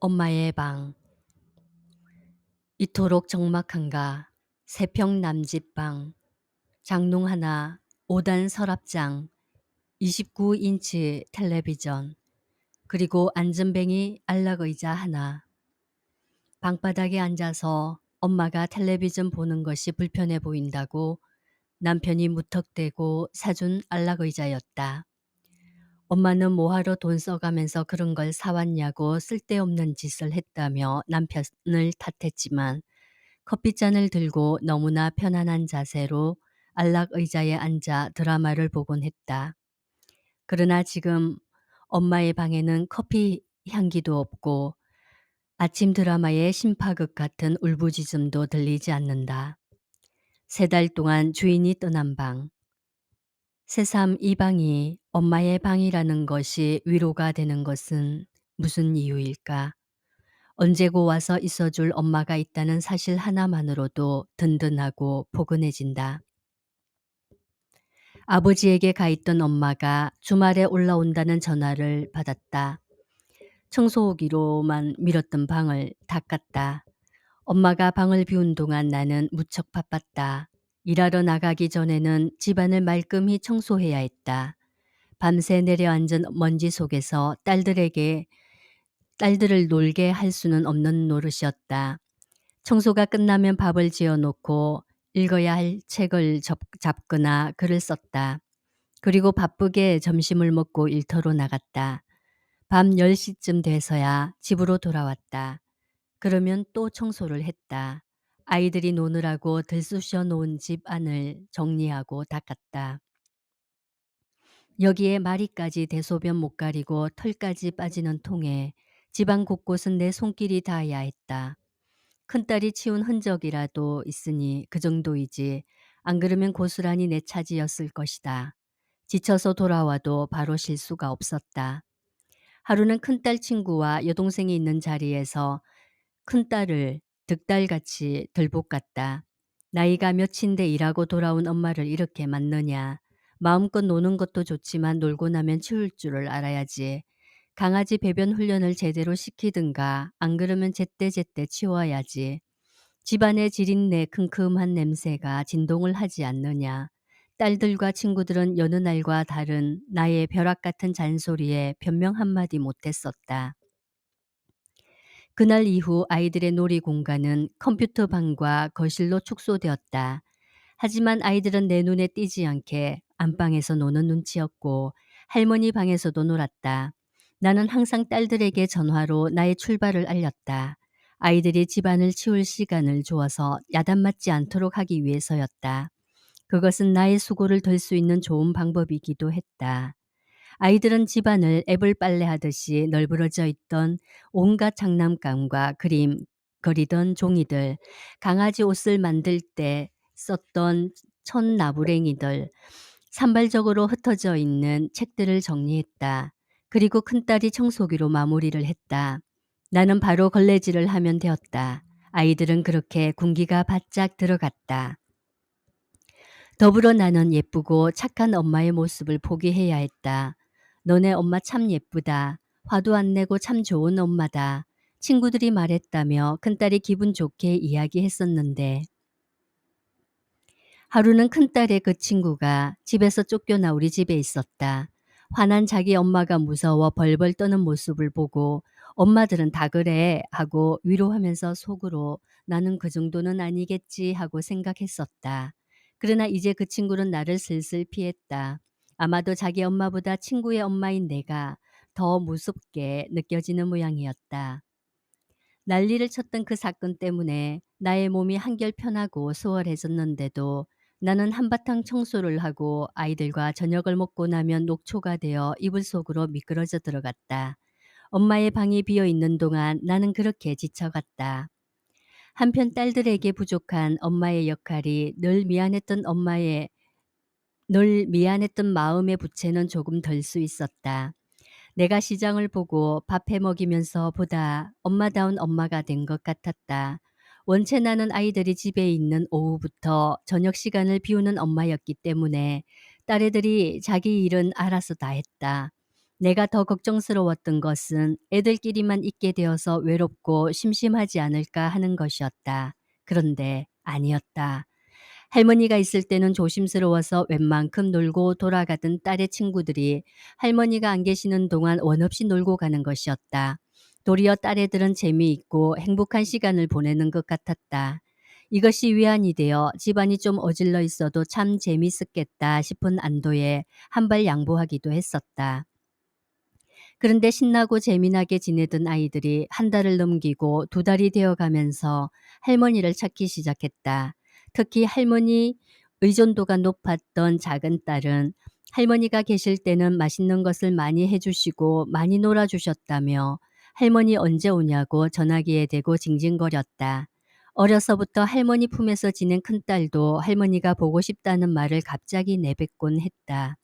엄마의 방. 이토록 적막한가. 세평 남짓방. 장롱 하나, 5단 서랍장, 29인치 텔레비전, 그리고 안전뱅이 안락의자 하나. 방바닥에 앉아서 엄마가 텔레비전 보는 것이 불편해 보인다고 남편이 무턱대고 사준 안락의자였다. 엄마는 뭐하러 돈 써가면서 그런 걸 사왔냐고 쓸데없는 짓을 했다며 남편을 탓했지만 커피잔을 들고 너무나 편안한 자세로 안락 의자에 앉아 드라마를 보곤 했다. 그러나 지금 엄마의 방에는 커피 향기도 없고 아침 드라마의 심파극 같은 울부짖음도 들리지 않는다. 3달 동안 주인이 떠난 방. 새삼 이 방이 엄마의 방이라는 것이 위로가 되는 것은 무슨 이유일까? 언제고 와서 있어줄 엄마가 있다는 사실 하나만으로도 든든하고 포근해진다. 아버지에게 가 있던 엄마가 주말에 올라온다는 전화를 받았다. 청소기로만 밀었던 방을 닦았다. 엄마가 방을 비운 동안 나는 무척 바빴다. 일하러 나가기 전에는 집안을 말끔히 청소해야 했다. 밤새 내려앉은 먼지 속에서 딸들을 놀게 할 수는 없는 노릇이었다. 청소가 끝나면 밥을 지어 놓고 읽어야 할 책을 잡거나 글을 썼다. 그리고 바쁘게 점심을 먹고 일터로 나갔다. 밤 10시쯤 돼서야 집으로 돌아왔다. 그러면 또 청소를 했다. 아이들이 노느라고 들쑤셔 놓은 집 안을 정리하고 닦았다. 여기에 마리까지 대소변 못 가리고 털까지 빠지는 통에 집안 곳곳은 내 손길이 닿아야 했다. 큰딸이 치운 흔적이라도 있으니 그 정도이지 안 그러면 고스란히 내 차지였을 것이다. 지쳐서 돌아와도 바로 쉴 수가 없었다. 하루는 큰딸 친구와 여동생이 있는 자리에서 큰딸을 득달같이 들볶았다. 나이가 몇인데 일하고 돌아온 엄마를 이렇게 맞느냐. 마음껏 노는 것도 좋지만 놀고 나면 치울 줄을 알아야지. 강아지 배변 훈련을 제대로 시키든가 안 그러면 제때제때 치워야지. 집안의 지린내 큼큼한 냄새가 진동을 하지 않느냐. 딸들과 친구들은 여느 날과 다른 나의 벼락 같은 잔소리에 변명 한마디 못했었다. 그날 이후 아이들의 놀이 공간은 컴퓨터 방과 거실로 축소되었다. 하지만 아이들은 내 눈에 띄지 않게 안방에서 노는 눈치였고 할머니 방에서도 놀았다. 나는 항상 딸들에게 전화로 나의 출발을 알렸다. 아이들이 집안을 치울 시간을 주어서 야단 맞지 않도록 하기 위해서였다. 그것은 나의 수고를 덜 수 있는 좋은 방법이기도 했다. 아이들은 집안을 애벌 빨래하듯이 널브러져 있던 온갖 장난감과 그림 그리던 종이들, 강아지 옷을 만들 때 썼던 천나부랭이들, 산발적으로 흩어져 있는 책들을 정리했다. 그리고 큰딸이 청소기로 마무리를 했다. 나는 바로 걸레질을 하면 되었다. 아이들은 그렇게 군기가 바짝 들어갔다. 더불어 나는 예쁘고 착한 엄마의 모습을 포기해야 했다. 너네 엄마 참 예쁘다. 화도 안 내고 참 좋은 엄마다. 친구들이 말했다며 큰딸이 기분 좋게 이야기했었는데 하루는 큰딸의 그 친구가 집에서 쫓겨나 우리 집에 있었다. 화난 자기 엄마가 무서워 벌벌 떠는 모습을 보고 엄마들은 다 그래 하고 위로하면서 속으로 나는 그 정도는 아니겠지 하고 생각했었다. 그러나 이제 그 친구는 나를 슬슬 피했다. 아마도 자기 엄마보다 친구의 엄마인 내가 더 무섭게 느껴지는 모양이었다. 난리를 쳤던 그 사건 때문에 나의 몸이 한결 편하고 수월해졌는데도 나는 한바탕 청소를 하고 아이들과 저녁을 먹고 나면 녹초가 되어 이불 속으로 미끄러져 들어갔다. 엄마의 방이 비어 있는 동안 나는 그렇게 지쳐갔다. 한편 딸들에게 부족한 엄마의 역할이 늘 미안했던 마음의 부채는 조금 덜 수 있었다. 내가 시장을 보고 밥해 먹이면서 보다 엄마다운 엄마가 된 것 같았다. 원체 나는 아이들이 집에 있는 오후부터 저녁 시간을 비우는 엄마였기 때문에 딸애들이 자기 일은 알아서 다 했다. 내가 더 걱정스러웠던 것은 애들끼리만 있게 되어서 외롭고 심심하지 않을까 하는 것이었다. 그런데 아니었다. 할머니가 있을 때는 조심스러워서 웬만큼 놀고 돌아가던 딸의 친구들이 할머니가 안 계시는 동안 원 없이 놀고 가는 것이었다. 도리어 딸애들은 재미있고 행복한 시간을 보내는 것 같았다. 이것이 위안이 되어 집안이 좀 어질러 있어도 참 재밌었겠다 싶은 안도에 한 발 양보하기도 했었다. 그런데 신나고 재미나게 지내던 아이들이 한 달을 넘기고 두 달이 되어 가면서 할머니를 찾기 시작했다. 특히 할머니 의존도가 높았던 작은 딸은 할머니가 계실 때는 맛있는 것을 많이 해주시고 많이 놀아주셨다며 할머니 언제 오냐고 전화기에 대고 징징거렸다. 어려서부터 할머니 품에서 지낸 큰딸도 할머니가 보고 싶다는 말을 갑자기 내뱉곤 했다.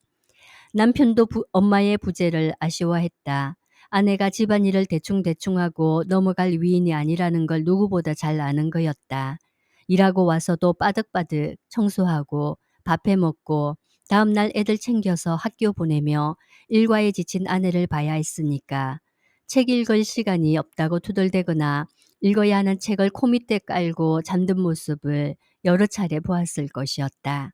남편도 엄마의 부재를 아쉬워했다. 아내가 집안일을 대충대충하고 넘어갈 위인이 아니라는 걸 누구보다 잘 아는 거였다. 일하고 와서도 빠득빠득 청소하고 밥해 먹고 다음날 애들 챙겨서 학교 보내며 일과에 지친 아내를 봐야 했으니까 책 읽을 시간이 없다고 투덜대거나 읽어야 하는 책을 코 밑에 깔고 잠든 모습을 여러 차례 보았을 것이었다.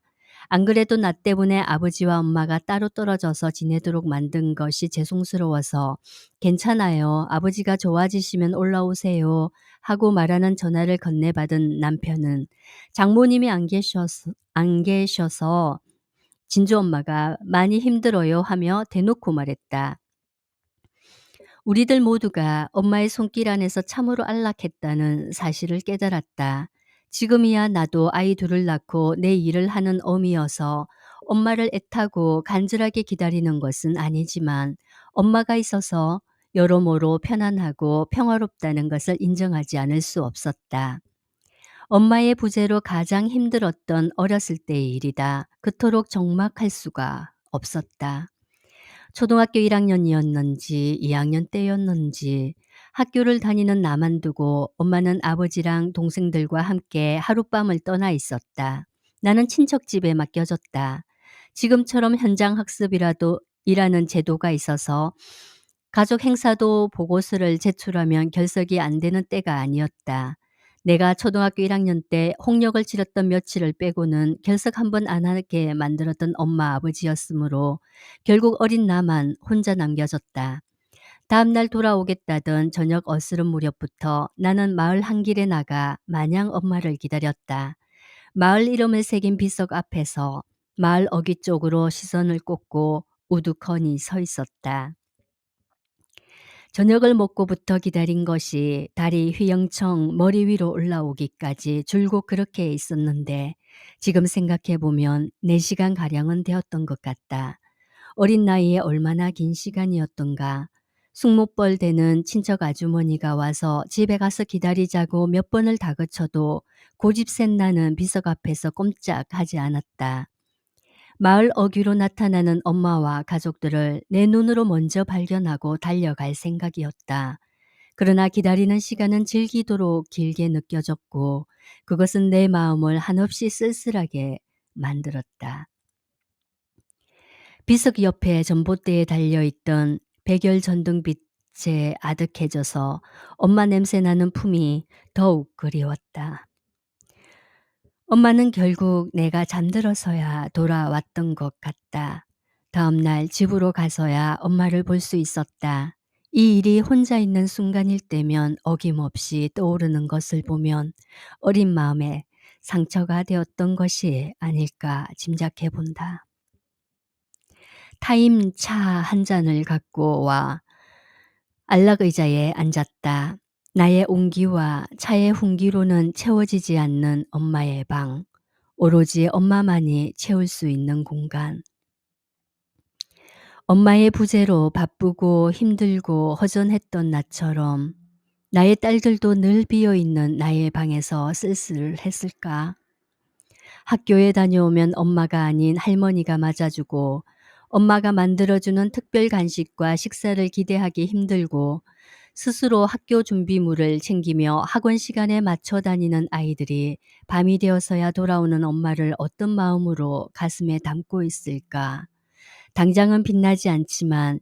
안 그래도 나 때문에 아버지와 엄마가 따로 떨어져서 지내도록 만든 것이 죄송스러워서 "괜찮아요. 아버지가 좋아지시면 올라오세요." 하고 말하는 전화를 건네받은 남편은 장모님이 안 계셔서 진주엄마가 "많이 힘들어요." 하며 대놓고 말했다. 우리들 모두가 엄마의 손길 안에서 참으로 안락했다는 사실을 깨달았다. 지금이야 나도 아이 둘을 낳고 내 일을 하는 어미여서 엄마를 애타고 간절하게 기다리는 것은 아니지만 엄마가 있어서 여러모로 편안하고 평화롭다는 것을 인정하지 않을 수 없었다. 엄마의 부재로 가장 힘들었던 어렸을 때의 일이다. 그토록 적막할 수가 없었다. 초등학교 1학년이었는지 2학년 때였는지 학교를 다니는 나만 두고 엄마는 아버지랑 동생들과 함께 하룻밤을 떠나 있었다. 나는 친척 집에 맡겨졌다. 지금처럼 현장 학습이라도 일하는 제도가 있어서 가족 행사도 보고서를 제출하면 결석이 안 되는 때가 아니었다. 내가 초등학교 1학년 때 홍역을 치렀던 며칠을 빼고는 결석 한 번 안 하게 만들었던 엄마 아버지였으므로 결국 어린 나만 혼자 남겨졌다. 다음 날 돌아오겠다던 저녁 어스름 무렵부터 나는 마을 한길에 나가 마냥 엄마를 기다렸다. 마을 이름을 새긴 비석 앞에서 마을 어귀 쪽으로 시선을 꽂고 우두커니 서 있었다. 저녁을 먹고부터 기다린 것이 달이 휘영청 머리 위로 올라오기까지 줄곧 그렇게 있었는데 지금 생각해 보면 4시간가량은 되었던 것 같다. 어린 나이에 얼마나 긴 시간이었던가. 숙모뻘 되는 친척 아주머니가 와서 집에 가서 기다리자고 몇 번을 다그쳐도 고집센 나는 비석 앞에서 꼼짝하지 않았다. 마을 어귀로 나타나는 엄마와 가족들을 내 눈으로 먼저 발견하고 달려갈 생각이었다. 그러나 기다리는 시간은 질기도록 길게 느껴졌고 그것은 내 마음을 한없이 쓸쓸하게 만들었다. 비석 옆에 전봇대에 달려있던 백열 전등빛에 아득해져서 엄마 냄새 나는 품이 더욱 그리웠다. 엄마는 결국 내가 잠들어서야 돌아왔던 것 같다. 다음 날 집으로 가서야 엄마를 볼 수 있었다. 이 일이 혼자 있는 순간일 때면 어김없이 떠오르는 것을 보면 어린 마음에 상처가 되었던 것이 아닐까 짐작해 본다. 타임 차 한 잔을 갖고 와 안락 의자에 앉았다. 나의 온기와 차의 훈기로는 채워지지 않는 엄마의 방. 오로지 엄마만이 채울 수 있는 공간. 엄마의 부재로 바쁘고 힘들고 허전했던 나처럼 나의 딸들도 늘 비어있는 나의 방에서 쓸쓸했을까? 학교에 다녀오면 엄마가 아닌 할머니가 맞아주고 엄마가 만들어주는 특별 간식과 식사를 기대하기 힘들고 스스로 학교 준비물을 챙기며 학원 시간에 맞춰 다니는 아이들이 밤이 되어서야 돌아오는 엄마를 어떤 마음으로 가슴에 담고 있을까? 당장은 빛나지 않지만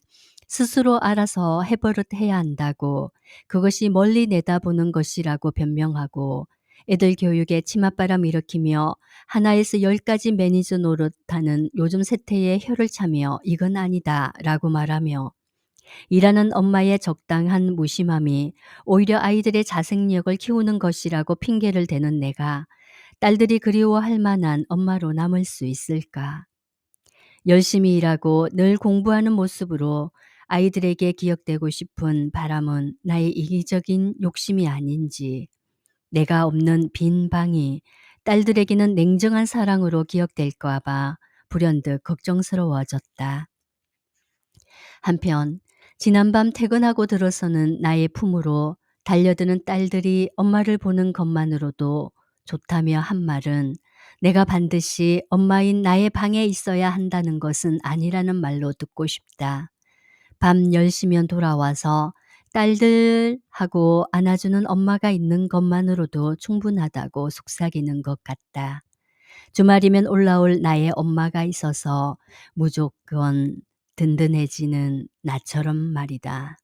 스스로 알아서 해버릇해야 한다고, 그것이 멀리 내다보는 것이라고 변명하고, 애들 교육에 치맛바람 일으키며 하나에서 10가지 매니저 노릇하는 요즘 세태에 혀를 차며 이건 아니다라고 말하며, 일하는 엄마의 적당한 무심함이 오히려 아이들의 자생력을 키우는 것이라고 핑계를 대는 내가 딸들이 그리워할 만한 엄마로 남을 수 있을까? 열심히 일하고 늘 공부하는 모습으로 아이들에게 기억되고 싶은 바람은 나의 이기적인 욕심이 아닌지, 내가 없는 빈 방이 딸들에게는 냉정한 사랑으로 기억될까 봐 불현듯 걱정스러워졌다. 한편 지난밤 퇴근하고 들어서는 나의 품으로 달려드는 딸들이 엄마를 보는 것만으로도 좋다며 한 말은 내가 반드시 엄마인 나의 방에 있어야 한다는 것은 아니라는 말로 듣고 싶다. 밤 10시면 돌아와서 딸들 하고 안아주는 엄마가 있는 것만으로도 충분하다고 속삭이는 것 같다. 주말이면 올라올 나의 엄마가 있어서 무조건 든든해지는 나처럼 말이다.